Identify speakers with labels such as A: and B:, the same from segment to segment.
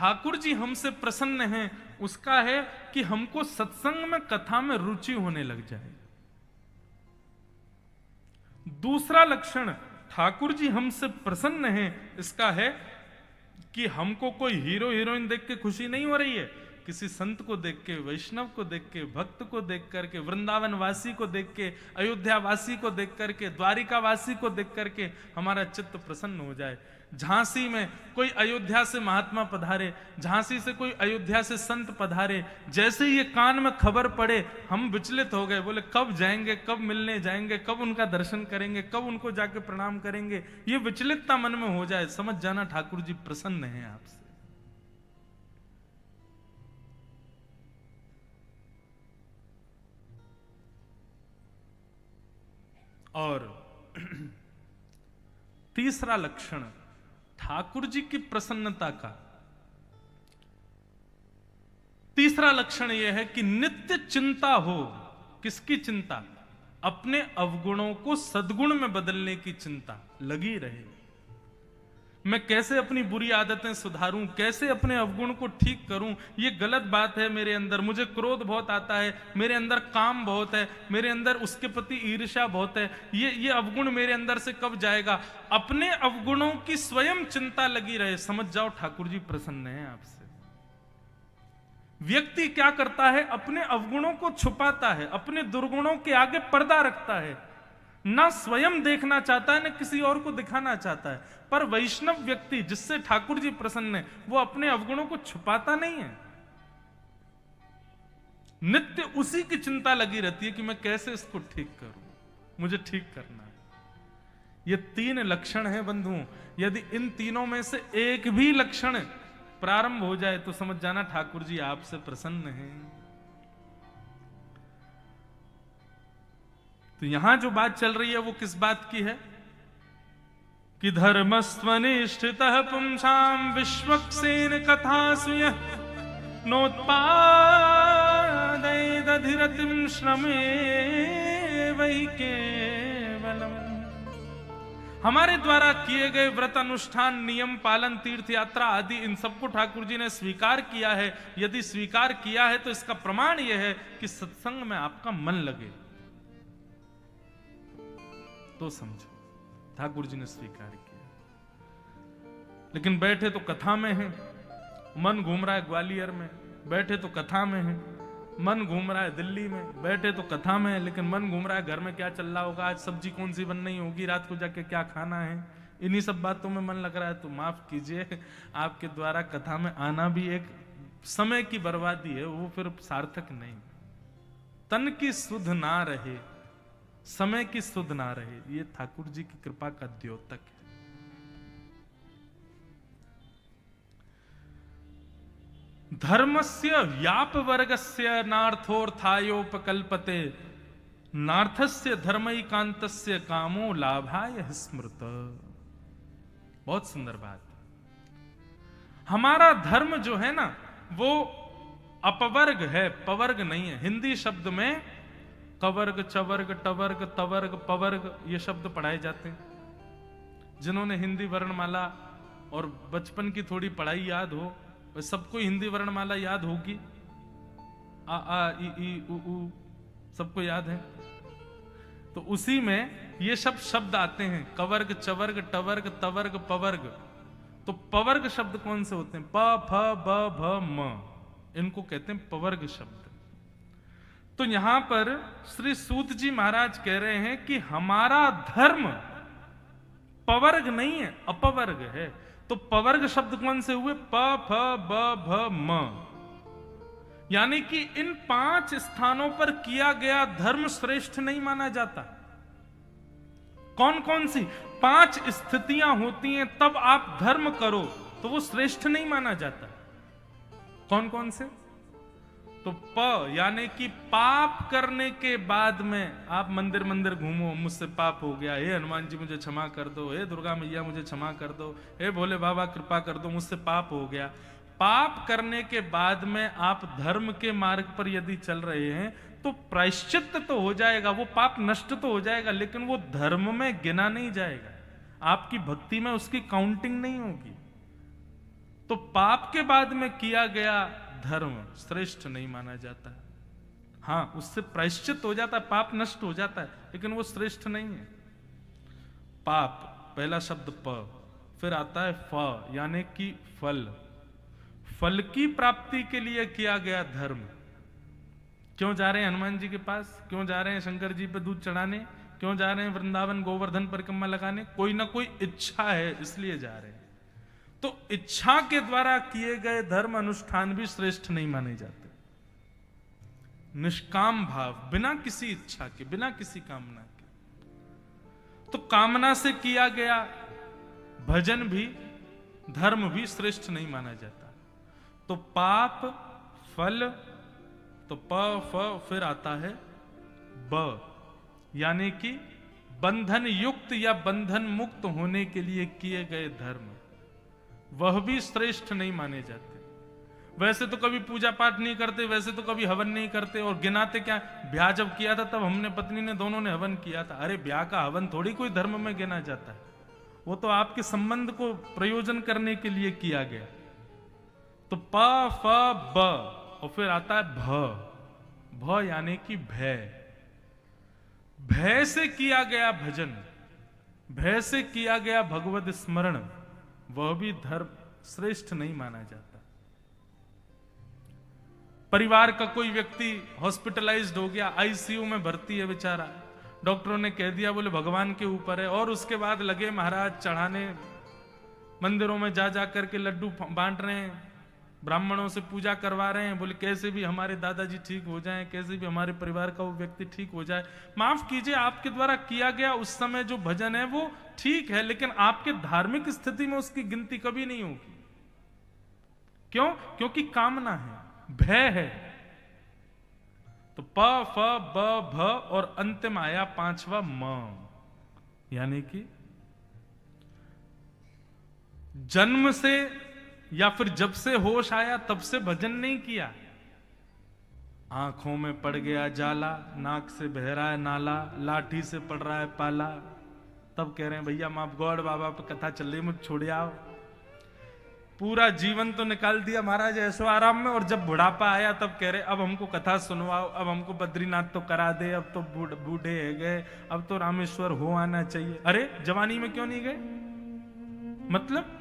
A: ठाकुर जी हमसे प्रसन्न हैं उसका है कि हमको सत्संग में, कथा में रुचि होने लग जाए। दूसरा लक्षण ठाकुर जी हमसे प्रसन्न हैं इसका है कि हमको कोई हीरो हीरोइन देख के खुशी नहीं हो रही है, किसी संत को देख के, वैष्णव को देख के, भक्त को देख करके, वृंदावन वासी को देख के, अयोध्या वासी को देख करके, द्वारिका वासी को देख करके हमारा चित्त प्रसन्न हो जाए। झांसी में कोई अयोध्या से महात्मा पधारे, झांसी से कोई अयोध्या से संत पधारे, जैसे ये कान में खबर पड़े हम विचलित हो गए, बोले कब जाएंगे, कब मिलने जाएंगे, कब उनका दर्शन करेंगे, कब उनको जाके प्रणाम करेंगे। ये विचलितता मन में हो जाए, समझ जाना ठाकुर जी प्रसन्न हैं आपसे। और तीसरा लक्षण ठाकुर जी की प्रसन्नता का, तीसरा लक्षण यह है कि नित्य चिंता हो। किसकी चिंता? अपने अवगुणों को सद्गुण में बदलने की चिंता लगी रहे। मैं कैसे अपनी बुरी आदतें सुधारूं, कैसे अपने अवगुण को ठीक करूं। ये गलत बात है मेरे अंदर, मुझे क्रोध बहुत आता है, मेरे अंदर काम बहुत है, मेरे अंदर उसके प्रति ईर्ष्या बहुत है, ये अवगुण मेरे अंदर से कब जाएगा। अपने अवगुणों की स्वयं चिंता लगी रहे, समझ जाओ ठाकुर जी प्रसन्न हैं आपसे। व्यक्ति क्या करता है? अपने अवगुणों को छुपाता है, अपने दुर्गुणों के आगे पर्दा रखता है, ना स्वयं देखना चाहता है, ना किसी और को दिखाना चाहता है। पर वैष्णव व्यक्ति जिससे ठाकुर जी प्रसन्न है, वो अपने अवगुणों को छुपाता नहीं है, नित्य उसी की चिंता लगी रहती है कि मैं कैसे इसको ठीक करूं, मुझे ठीक करना है। ये तीन लक्षण हैं बंधुओं, यदि इन तीनों में से एक भी लक्षण प्रारंभ हो जाए तो समझ जाना ठाकुर जी आपसे प्रसन्न हैं। तो यहां जो बात चल रही है वो किस बात की है कि धर्मस्त्वनिष्ठितः पुंसां विश्वक्सेन कथासु यः नोत्पादयेदधिरतिं श्रमेवैकेवलम्। हमारे द्वारा किए गए व्रत अनुष्ठान, नियम पालन, तीर्थ यात्रा आदि इन सबको ठाकुर जी ने स्वीकार किया है। यदि स्वीकार किया है तो इसका प्रमाण यह है कि सत्संग में आपका मन लगे तो समझो ठाकुर जी ने स्वीकार किया। लेकिन बैठे तो कथा में हैं, मन घूम रहा है ग्वालियर में, बैठे तो कथा में है, मन घूम रहा है दिल्ली में, बैठे तो कथा में है, लेकिन मन घूम रहा है घर में क्या चल रहा होगा, आज सब्जी कौन सी बननी होगी, रात को जाके क्या खाना है, इन्हीं सब बातों में मन लग रहा है। तो माफ कीजिए, आपके द्वारा कथा में आना भी एक समय की बर्बादी है, वो फिर सार्थक नहीं। तन की सुध ना रहे, समय की सुध ना रहे, ये ठाकुर जी की कृपा का द्योतक है। धर्मस्य व्याप वर्गस्य नार्थोर्थायोपकल्पते नार्थस्य धर्मैकांतस्य कामो लाभाय स्मृत। बहुत सुंदर बात। हमारा धर्म जो है ना वो अपवर्ग है, पवर्ग नहीं है। हिंदी शब्द में कवर्ग, चवर्ग, टवर्ग, तवर्ग, पवर्ग ये शब्द पढ़ाए जाते हैं। जिन्होंने हिंदी वर्णमाला और बचपन की थोड़ी पढ़ाई याद हो, सबको हिंदी वर्णमाला याद होगी, आ आ ई उ ऊ सबको याद है। तो उसी में ये सब शब्द आते हैं, कवर्ग, चवर्ग, टवर्ग, तवर्ग, पवर्ग। तो पवर्ग शब्द कौन से होते हैं? प, फ, ब, भ, म, इनको कहते हैं पवर्ग शब्द। तो यहां पर श्री सूत जी महाराज कह रहे हैं कि हमारा धर्म पवर्ग नहीं है, अपवर्ग है। तो पवर्ग शब्द कौन से हुए? प, फ, ब, भ, म। यानी कि इन 5 स्थानों पर किया गया धर्म श्रेष्ठ नहीं माना जाता। कौन कौन सी 5 स्थितियां होती हैं तब आप धर्म करो तो वो श्रेष्ठ नहीं माना जाता। कौन कौन से? तो प यानी कि पाप करने के बाद में आप मंदिर मंदिर घूमो, मुझसे पाप हो गया, हे हनुमान जी मुझे क्षमा कर दो, हे दुर्गा मैया मुझे क्षमा कर दो, हे भोले बाबा कृपा कर दो, मुझसे पाप हो गया। पाप करने के बाद में आप धर्म के मार्ग पर यदि चल रहे हैं तो प्रायश्चित तो हो जाएगा, वो पाप नष्ट तो हो जाएगा, लेकिन वो धर्म में गिना नहीं जाएगा, आपकी भक्ति में उसकी काउंटिंग नहीं होगी। तो पाप के बाद में किया गया धर्म श्रेष्ठ नहीं माना जाता। हाँ, उससे प्रायश्चित हो जाता है, पाप नष्ट हो जाता है, लेकिन वो श्रेष्ठ नहीं है। पाप, पहला शब्द प, फिर आता है फ, यानी कि फल। फल की प्राप्ति के लिए किया गया धर्म। क्यों जा रहे हैं हनुमान जी के पास? क्यों जा रहे हैं शंकर जी पे दूध चढ़ाने? क्यों जा रहे हैं वृंदावन गोवर्धन परिक्रमा लगाने? कोई ना कोई इच्छा है, इसलिए जा रहे हैं। तो इच्छा के द्वारा किए गए धर्म अनुष्ठान भी श्रेष्ठ नहीं माने जाते। निष्काम भाव, बिना किसी इच्छा के, बिना किसी कामना के। तो कामना से किया गया भजन भी, धर्म भी श्रेष्ठ नहीं माना जाता। तो पाप, फल, तो प फ, फिर आता है ब, यानी कि बंधन युक्त या बंधन मुक्त होने के लिए किए गए धर्म, वह भी श्रेष्ठ नहीं माने जाते। वैसे तो कभी पूजा पाठ नहीं करते, वैसे तो कभी हवन नहीं करते, और गिनाते क्या, ब्याह जब किया था तब हमने पत्नी ने दोनों ने हवन किया था। अरे ब्याह का हवन थोड़ी कोई धर्म में गिना जाता है, वो तो आपके संबंध को प्रयोजन करने के लिए किया गया। तो प फ ब, और फिर आता है भ, भ यानी कि भय। भय से किया गया भजन, भय से किया गया भगवत स्मरण, वह भी धर्म श्रेष्ठ नहीं माना जाता। परिवार का कोई व्यक्ति हॉस्पिटलाइज्ड हो गया, आईसीयू में भर्ती है बेचारा, डॉक्टरों ने कह दिया बोले भगवान के ऊपर है, और उसके बाद लगे महाराज चढ़ाने, मंदिरों में जा जा करके लड्डू बांट रहे हैं, ब्राह्मणों से पूजा करवा रहे हैं, बोले कैसे भी हमारे दादाजी ठीक हो जाएं, कैसे भी हमारे परिवार का वो व्यक्ति ठीक हो जाए। माफ कीजिए, आपके द्वारा किया गया उस समय जो भजन है वो ठीक है, लेकिन आपके धार्मिक स्थिति में उसकी गिनती कभी नहीं होगी। क्यों? क्योंकि कामना है, भय है। तो प फ ब भ, और अंतिम आया पांचवा म, यानी कि जन्म से या फिर जब से होश आया तब से भजन नहीं किया। आंखों में पड़ गया जाला, नाक से बह रहा है नाला, लाठी से पड़ रहा है पाला, तब कह रहे हैं भैया माफ गौड़ बाबा पे कथा चल रही, मुझे छोड़ आओ। पूरा जीवन तो निकाल दिया महाराज ऐसो आराम में, और जब बुढ़ापा आया तब कह रहे अब हमको कथा सुनवाओ, अब हमको बद्रीनाथ तो करा दे, अब तो बूढ़े है गए, अब तो रामेश्वर हो आना चाहिए। अरे जवानी में क्यों नहीं गए? मतलब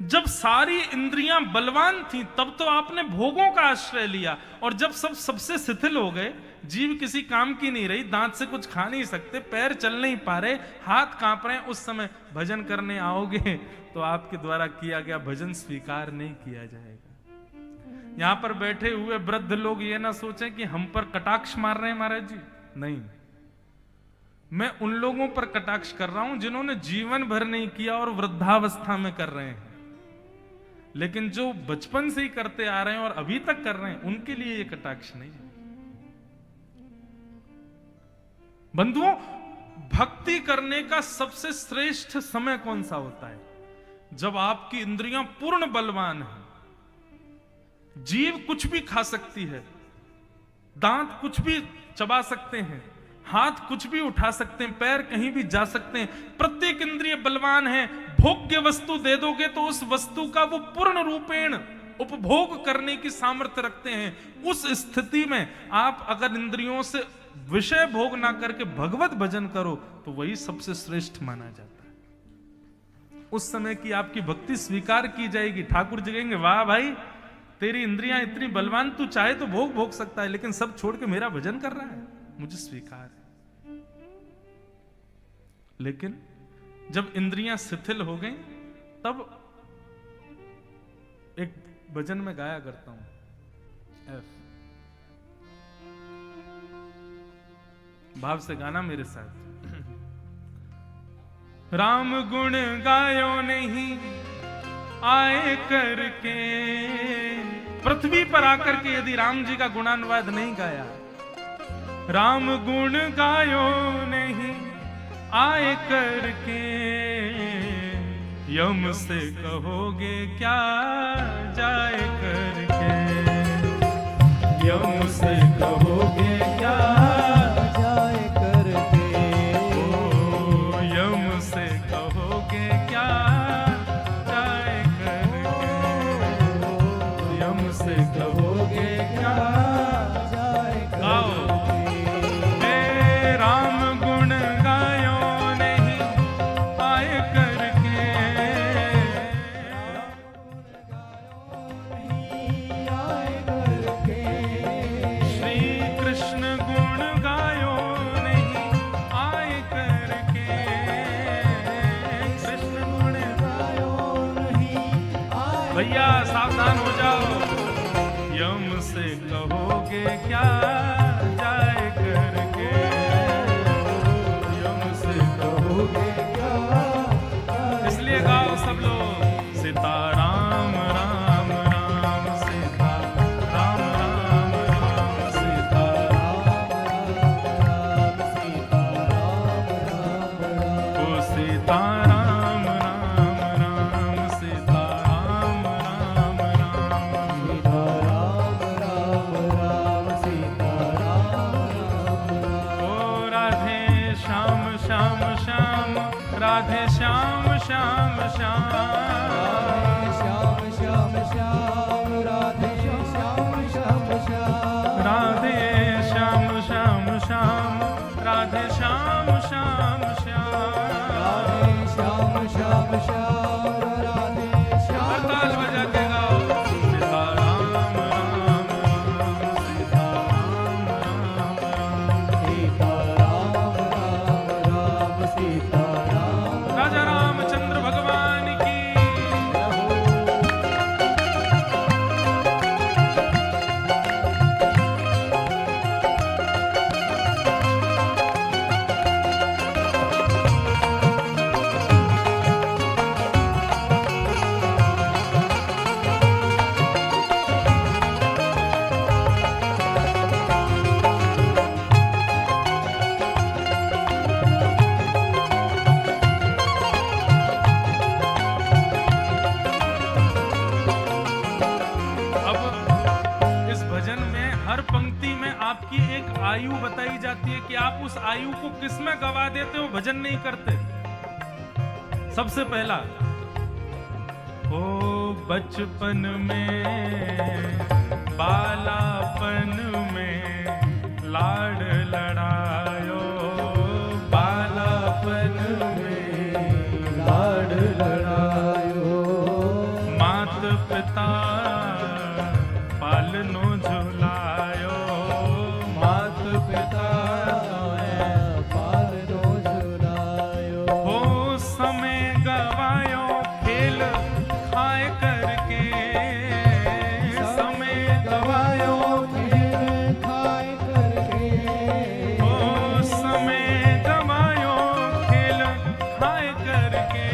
A: जब सारी इंद्रियां बलवान थी तब तो आपने भोगों का आश्रय लिया, और जब सब सबसे शिथिल हो गए, जीभ किसी काम की नहीं रही, दांत से कुछ खा नहीं सकते, पैर चल नहीं पा रहे, हाथ कांप रहे हैं, उस समय भजन करने आओगे तो आपके द्वारा किया गया भजन स्वीकार नहीं किया जाएगा। यहां पर बैठे हुए वृद्ध लोग ये ना सोचें कि हम पर कटाक्ष मार रहे हैं महाराज जी, नहीं, मैं उन लोगों पर कटाक्ष कर रहा हूं जिन्होंने जीवन भर नहीं किया और वृद्धावस्था में कर रहे हैं। लेकिन जो बचपन से ही करते आ रहे हैं और अभी तक कर रहे हैं, उनके लिए ये कटाक्ष नहीं है। बंधुओं, भक्ति करने का सबसे श्रेष्ठ समय कौन सा होता है? जब आपकी इंद्रियां पूर्ण बलवान हैं, जीभ कुछ भी खा सकती है, दांत कुछ भी चबा सकते हैं, हाथ कुछ भी उठा सकते हैं, पैर कहीं भी जा सकते हैं, प्रत्येक इंद्रिय बलवान है। भोग्य वस्तु दे दोगे तो उस वस्तु का वो पूर्ण रूपेण उपभोग करने की सामर्थ्य रखते हैं। उस स्थिति में आप अगर इंद्रियों से विषय भोग ना करके भगवत भजन करो तो वही सबसे श्रेष्ठ माना जाता है। उस समय की आपकी भक्ति स्वीकार की जाएगी। ठाकुर जी कहेंगे वाह भाई, तेरी इंद्रियां इतनी बलवान, तू चाहे तो भोग सकता है, लेकिन सब छोड़ के मेरा भजन कर रहा है, मुझे स्वीकार है। लेकिन जब इंद्रियां शिथिल हो गई तब एक भजन में गाया करता हूं, भाव से गाना मेरे साथ। राम गुण गायो नहीं आए करके, पृथ्वी पर आकर के यदि राम जी का गुणानुवाद नहीं गाया, राम गुण गायो नहीं आए करके, यम से कहोगे क्या जाए करके, यम से कहोगे क्या जाए करके, ओ यम से कहोगे क्या जाए करके। भैया सावधान हो जाओ, यम से कहोगे क्या जाए करके, यम से कहोगे क्या। इसलिए गाओ सब लोग, सीताराम राम राम सीता राम राम राम सीता राम सीता राम ओ सीताराम राम राम सीता राम राम राम सीता राम राम सीता राम ओ राधे श्याम श्याम श्याम राधे श्याम श्याम श्याम श्याम श्याम श्याम राधे श्याम श्याम श्याम राधे श्याम श्याम श्याम राधे श्याम श्याम श्याम राधे श्याम श्याम श्याम राधे श्याम। ताल बजा के गाओ, सीताराम राम राम सीताराम राम राम सीताराम राम राम सीताराम। राजा रामचंद्र भगवान की। हर पंक्ति में आपकी एक आयु बताई जाती है कि आप उस आयु को किस में गवा देते हो, भजन नहीं करते। सबसे पहला, ओ बचपन में बालापन में लाड लड़ायो, बालापन में लाड लड़ायो, मात पिता पालनो झुलायो, मात पिता पालनो झुलायो, हो समय गवायो खेल खाए करके, समय गवायो खेल खाए करके, हो समय गवायो खेल खाए करके,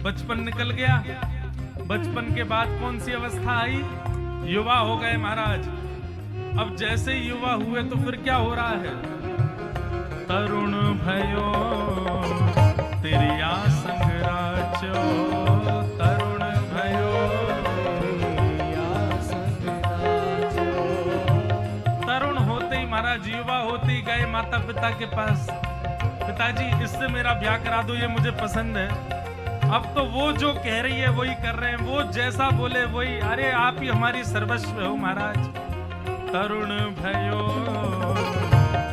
A: बचपन निकल गया। बचपन के बाद कौन सी अवस्था आई? युवा हो गए महाराज। अब जैसे युवा हुए तो फिर क्या हो रहा है? तरुण भयो तिरिया संग राचो, तरुण भयो तरुण होते ही महाराज, युवा होते ही गए माता पिता के पास, पिताजी इससे मेरा ब्याह करा दो, ये मुझे पसंद है। अब तो वो जो कह रही है वही कर रहे हैं, वो जैसा बोले वही। अरे आप ही हमारी सर्वस्व हो महाराज। तरुण भयो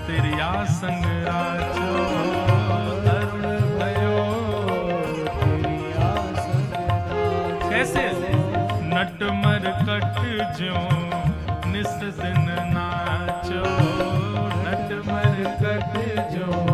A: तिरिया संग राचो, तरुण भयो तिरिया संग राचो। कैसे? नट मरकट ज्यों निस दिन नाचो, नट मरकट ज्यों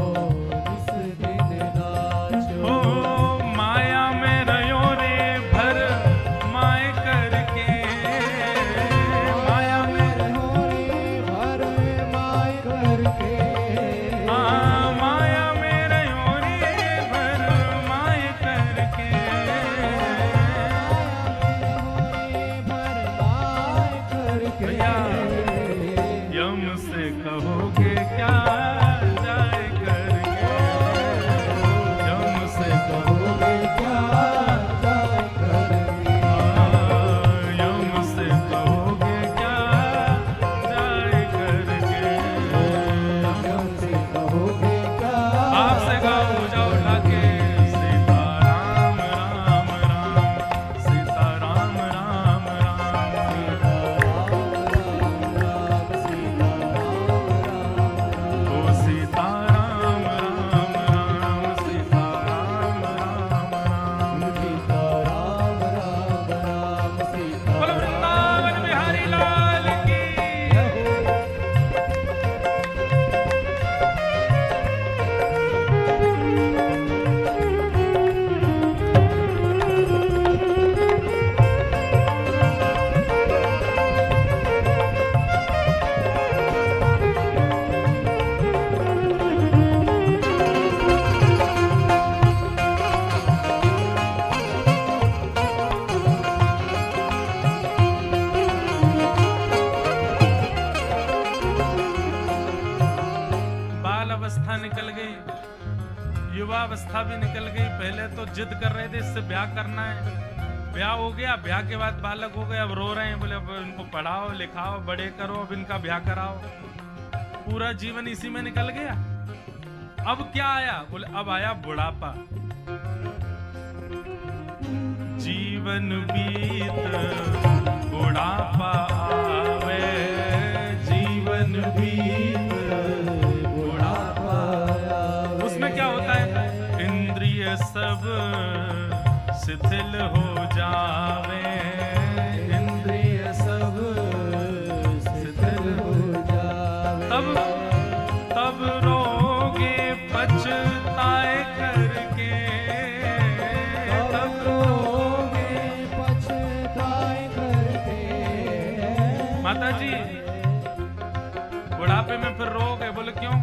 A: अवस्था भी निकल गई। पहले तो जिद कर रहे थे इससे ब्याह करना है, ब्याह हो गया, ब्याह के बाद बालक हो गए, अब रो रहे हैं, बोले अब इनको पढ़ाओ लिखाओ बड़े करो, अब इनका ब्याह कराओ। पूरा जीवन इसी में निकल गया। अब क्या आया? बोले अब आया बुढ़ापा। जीवन बीत बुढ़ापा आवे, जीवन बीत बुढ़ापा आवे। उसमें क्या होता है? इंद्रिय सब शिथिल हो जावे, इंद्रिय सब शिथिल हो जावे। तब रोगे पछताए करके, तब रोगे पछताए करके। माता जी बुढ़ापे में फिर रोगे? बोले क्यों?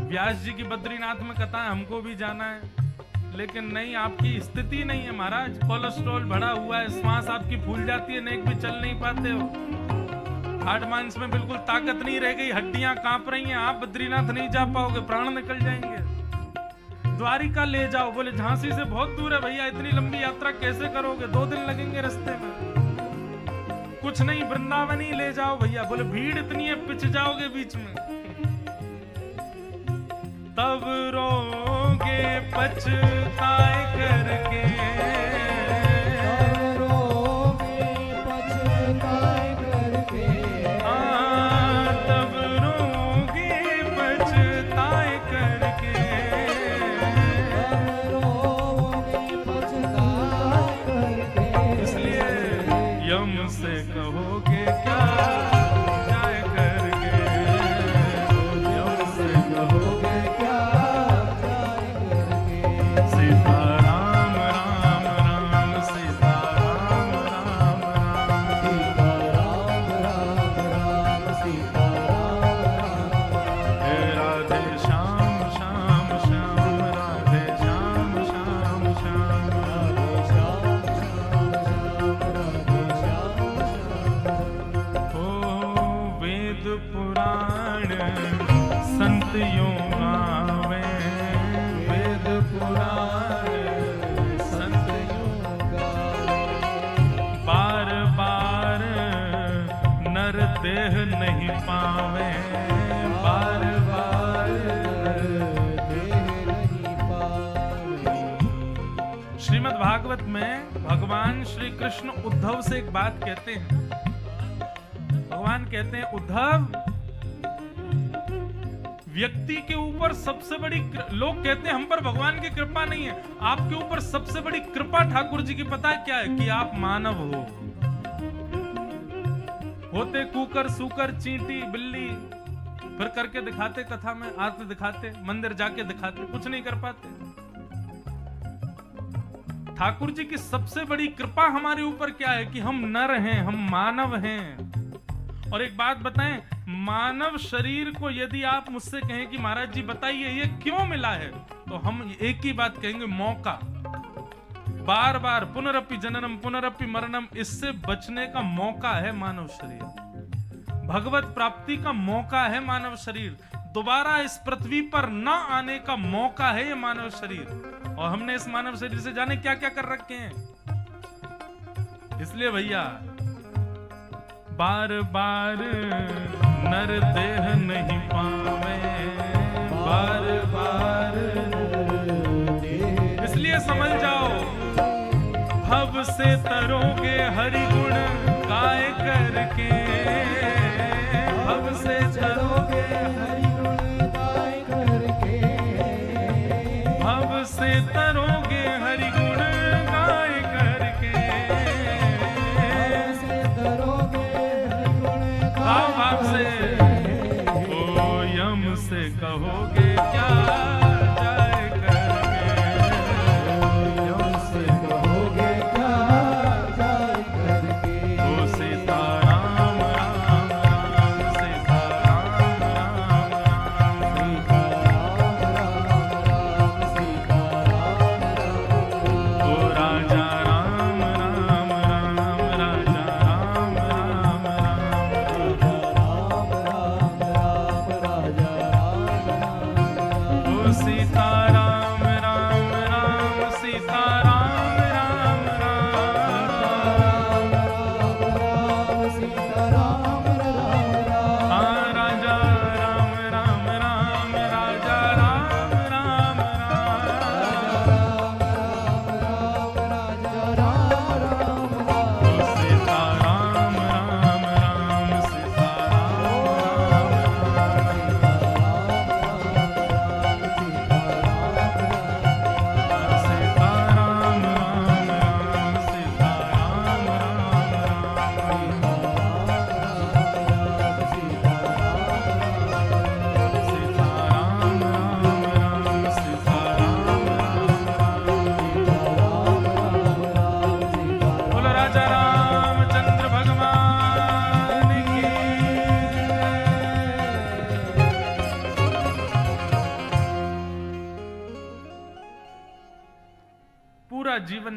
A: व्यास जी की बद्रीनाथ में कथा है, हमको भी जाना है, लेकिन नहीं, आपकी स्थिति नहीं है महाराज। कोलेस्ट्रॉल बढ़ा हुआ है, श्वास आपकी फूल जाती है, नेक भी चल नहीं पाते हो, हार्ट मांस में बिल्कुल ताकत नहीं रह गई, हड्डियां कांप रही हैं, आप बद्रीनाथ नहीं जा पाओगे, प्राण निकल जाएंगे। द्वारिका ले जाओ। बोले झांसी से बहुत दूर है भैया, इतनी लंबी यात्रा कैसे करोगे? 2 दिन लगेंगे रास्ते में। कुछ नहीं, वृंदावन ही ले जाओ भैया। बोले भीड़ इतनी है, पिछ जाओगे बीच में। तब रोगे पछताए करके, तब रोगे पछताए करके। तब रोगे पछताए करके, तब रोगे पछताए करके। इसलिए यम से कहोगे क्या जाए करके, यम से कहोगे देह नहीं पावे, बार बार देह नहीं पावे। श्रीमद् भागवत में भगवान श्री कृष्ण उद्धव से एक बात कहते हैं। भगवान कहते हैं, उद्धव, व्यक्ति के ऊपर सबसे बड़ी, लोग कहते हैं हम पर भगवान की कृपा नहीं है, आपके ऊपर सबसे बड़ी कृपा ठाकुर जी की पता है क्या है? कि आप मानव हो। होते कुकर, सूकर, चींटी, बिल्ली, फिर करके दिखाते, कथा में आते दिखाते, मंदिर जाके दिखाते, कुछ नहीं कर पाते। ठाकुर जी की सबसे बड़ी कृपा हमारे ऊपर क्या है? कि हम नर हैं, हम मानव हैं। और एक बात बताएं, मानव शरीर को यदि आप मुझसे कहें कि महाराज जी बताइए ये क्यों मिला है, तो हम एक ही बात कहेंगे, मौका। बार बार पुनरपि जननम पुनरपि मरणम, इससे बचने का मौका है मानव शरीर। भगवत प्राप्ति का मौका है मानव शरीर। दोबारा इस पृथ्वी पर न आने का मौका है ये मानव शरीर। और हमने इस मानव शरीर से जाने क्या क्या कर रखे हैं। इसलिए भैया बार बार नर देह नहीं पावे, बार बार। इसलिए समझ जाओ, भव से तरोगे हरि गुण गाय करके, भव से तरोगे हरि गुण गाय करके, भव से तरोगे हरि गुण गाय करके, भव से तरोगे हरि गुण गाय करके। ओ यम से कहोगे क्या जाए करके, यम से कहोगे क्या जाए करके। ओ सीताराम राम राम, सीताराम राम राम, सीताराम राम राम, सीताराम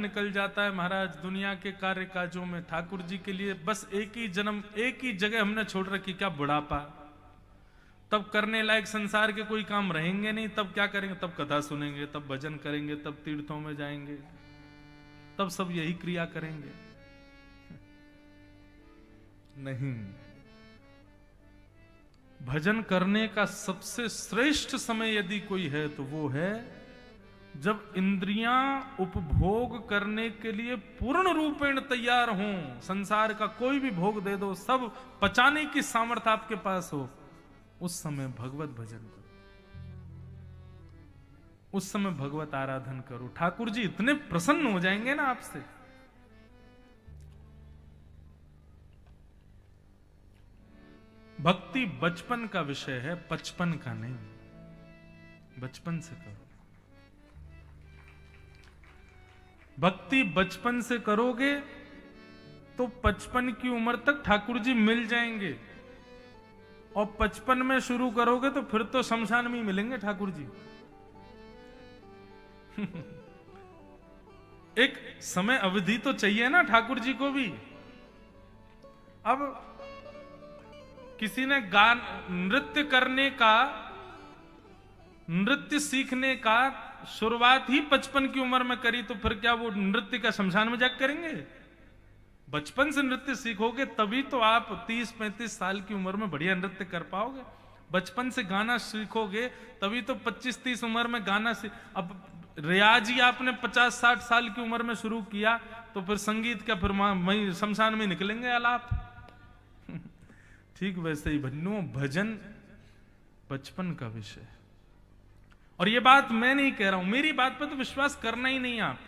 A: निकल जाता है महाराज दुनिया के कार्य काजों में। ठाकुर जी के लिए बस एक ही जन्म, एक ही जगह हमने छोड़ रखी, क्या बुढ़ापा। तब करने लायक संसार के कोई काम रहेंगे नहीं, तब क्या करेंगे? तब कथा सुनेंगे, तब भजन करेंगे, तब तीर्थों में जाएंगे, तब सब यही क्रिया करेंगे। नहीं, भजन करने का सबसे श्रेष्ठ समय यदि कोई है तो वो है जब इंद्रियां उपभोग करने के लिए पूर्ण रूपेण तैयार हों। संसार का कोई भी भोग दे दो, सब पचाने की सामर्थ्य आपके पास हो, उस समय भगवत भजन करो, उस समय भगवत आराधन करो। ठाकुर जी इतने प्रसन्न हो जाएंगे ना आपसे। भक्ति बचपन का विषय है, बचपन का नहीं। बचपन से करो भक्ति, बचपन से करोगे तो 55 की उम्र तक ठाकुर जी मिल जाएंगे, और 55 में शुरू करोगे तो फिर तो शमशान में ही मिलेंगे ठाकुर जी। एक समय अवधि तो चाहिए ना ठाकुर जी को भी। अब किसी ने गान नृत्य करने का, नृत्य सीखने का शुरुआत ही 55 की उम्र में करी, तो फिर क्या वो नृत्य का शमशान में जाकर करेंगे? बचपन से नृत्य सीखोगे तभी तो आप 30-35 साल की उम्र में बढ़िया नृत्य कर पाओगे। बचपन से गाना सीखोगे तभी तो 25-30 उम्र में गाना अब रियाज ही आपने 50-60 साल की उम्र में शुरू किया, तो फिर संगीत का फिर वहीं शमशान में निकलेंगे आलाप। ठीक वैसे ही भन्नो, भजन बचपन का विषय। और ये बात मैं नहीं कह रहा हूं, मेरी बात पर तो विश्वास करना ही नहीं आप।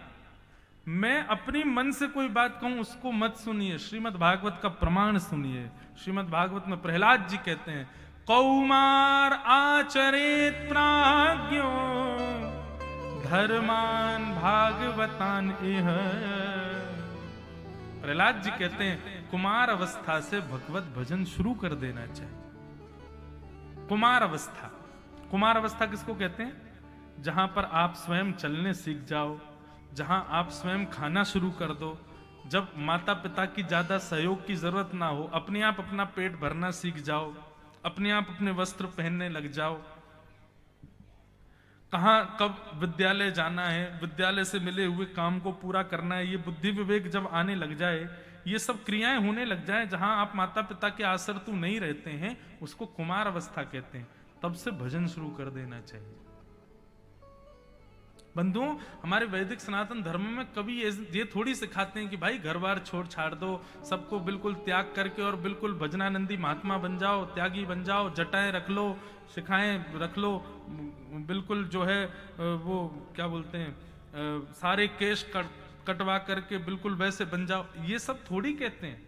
A: मैं अपनी मन से कोई बात कहूं उसको मत सुनिए, श्रीमद् भागवत का प्रमाण सुनिए। श्रीमद् भागवत में प्रहलाद जी कहते हैं, कौमार आचरेत प्राज्ञो धर्मान भागवतान इह। प्रहलाद जी कहते हैं कुमार अवस्था से भगवत भजन शुरू कर देना चाहिए। कुमार अवस्था, कुमार अवस्था किसको कहते हैं? जहां पर आप स्वयं चलने सीख जाओ, जहां आप स्वयं खाना शुरू कर दो, जब माता पिता की ज्यादा सहयोग की जरूरत ना हो, अपने आप अपना पेट भरना सीख जाओ, अपने आप अपने वस्त्र पहनने लग जाओ, कहां कब विद्यालय जाना है, विद्यालय से मिले हुए काम को पूरा करना है, ये बुद्धि विवेक जब आने लग जाए, ये सब क्रियाएं होने लग जाए, जहां आप माता पिता के आश्रित नहीं रहते हैं, उसको कुमार अवस्था कहते हैं। तब से भजन शुरू कर देना चाहिए। बंधुओं, हमारे वैदिक सनातन धर्म में कभी ये थोड़ी सिखाते हैं कि भाई घर बार छोड़ छाड़ दो, सबको बिल्कुल त्याग करके और बिल्कुल भजनानंदी महात्मा बन जाओ, त्यागी बन जाओ, जटाएं रख लो, शिखाएं रख लो, बिल्कुल जो है वो क्या बोलते हैं, सारे केश कटवा करके बिल्कुल वैसे बन जाओ। ये सब थोड़ी कहते हैं।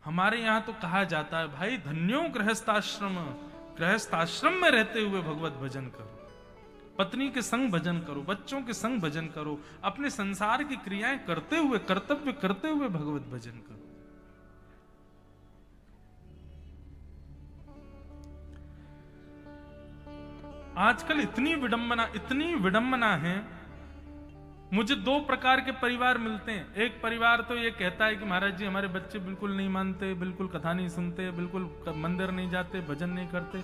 A: हमारे यहाँ तो कहा जाता है भाई धन्यो गृहस्थाश्रम, गृहस्थाश्रम में रहते हुए भगवत भजन करो, पत्नी के संग भजन करो, बच्चों के संग भजन करो, अपने संसार की क्रियाएं करते हुए, कर्तव्य करते हुए भगवत भजन करो। आजकल इतनी विडंबना है। मुझे 2 प्रकार के परिवार मिलते हैं। एक परिवार तो ये कहता है कि महाराज जी हमारे बच्चे बिल्कुल नहीं मानते, बिल्कुल कथा नहीं सुनते, बिल्कुल मंदिर नहीं जाते, भजन नहीं करते।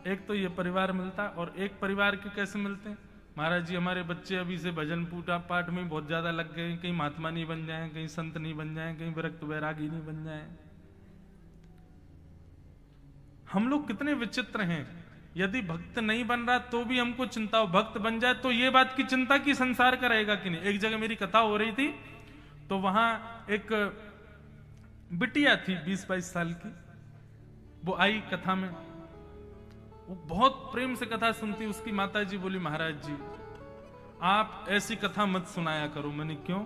A: एक तो ये परिवार मिलता है। और एक परिवार के कैसे मिलते हैं, महाराज जी हमारे बच्चे अभी से भजन पूजा पाठ में बहुत ज्यादा लग गए, कहीं महात्मा नहीं बन जाए, कहीं संत नहीं बन जाए, कहीं विरक्त वैरागी नहीं बन जाए। हम लोग कितने विचित्र हैं। यदि भक्त नहीं बन रहा तो भी हमको चिंता हो, भक्त बन जाए तो ये बात की चिंता कि संसार का रहेगा कि नहीं। एक जगह मेरी कथा हो रही थी, तो वहां एक बिटिया थी 20-22 साल की, वो आई कथा में, वो बहुत प्रेम से कथा सुनती। उसकी माता जी बोली महाराज जी आप ऐसी कथा मत सुनाया करो। मैंने क्यों?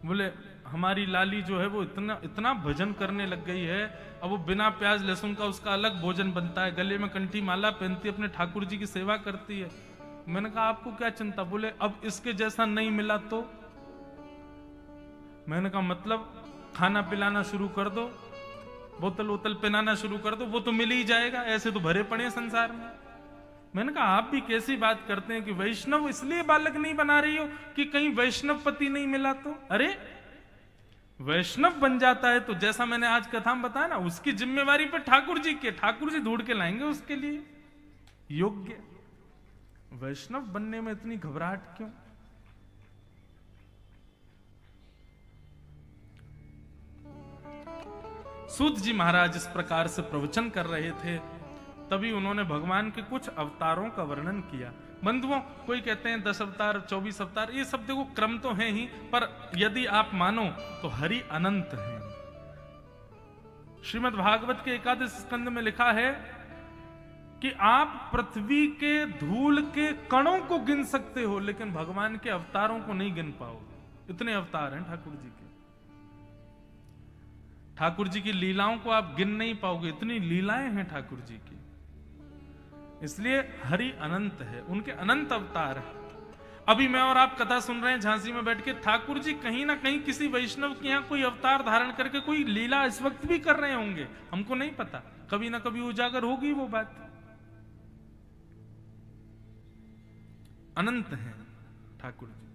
A: बोले हमारी लाली जो है वो इतना भजन करने लग गई है, अब वो बिना प्याज लहसुन का उसका अलग भोजन बनता है, गले में कंठी माला पहनती है, अपने ठाकुर जी की सेवा करती है। मैंने कहा आपको क्या चिंता? बोले अब इसके जैसा नहीं मिला तो। मैंने कहा मतलब खाना पिलाना शुरू कर दो, बोतल वोतल पहनाना शुरू कर दो, वो तो मिल ही जाएगा, ऐसे तो भरे पड़े संसार में। मैंने कहा आप भी कैसी बात करते हैं कि वैष्णव इसलिए बालक नहीं बना रही हो कि कहीं वैष्णव पति नहीं मिला तो? अरे वैष्णव बन जाता है तो जैसा मैंने आज कथा में बताया ना, उसकी जिम्मेवारी पे ठाकुर जी के, ठाकुर जी ढूंढ के लाएंगे उसके लिए योग्य। वैष्णव बनने में इतनी घबराहट क्यों? सूत जी महाराज इस प्रकार से प्रवचन कर रहे थे, तभी उन्होंने भगवान के कुछ अवतारों का वर्णन किया। बंधुओं, कोई कहते हैं 10 अवतार, 24 अवतार, ये सब देखो क्रम तो है ही, पर यदि आप मानो तो हरि अनंत है। श्रीमद् भागवत के एकादश स्कंद में लिखा है कि आप पृथ्वी के धूल के कणों को गिन सकते हो, लेकिन भगवान के अवतारों को नहीं गिन पाओगे। इतने अवतार हैं ठाकुर जी के। ठाकुर जी की लीलाओं को आप गिन नहीं पाओगे, इतनी लीलाएं हैं ठाकुर जी की। इसलिए हरि अनंत है, उनके अनंत अवतार है। अभी मैं और आप कथा सुन रहे हैं झांसी में बैठ के, ठाकुर जी कहीं ना कहीं किसी वैष्णव के यहां कोई अवतार धारण करके कोई लीला इस वक्त भी कर रहे होंगे, हमको नहीं पता। कभी ना कभी उजागर होगी वो बात। अनंत है ठाकुर जी।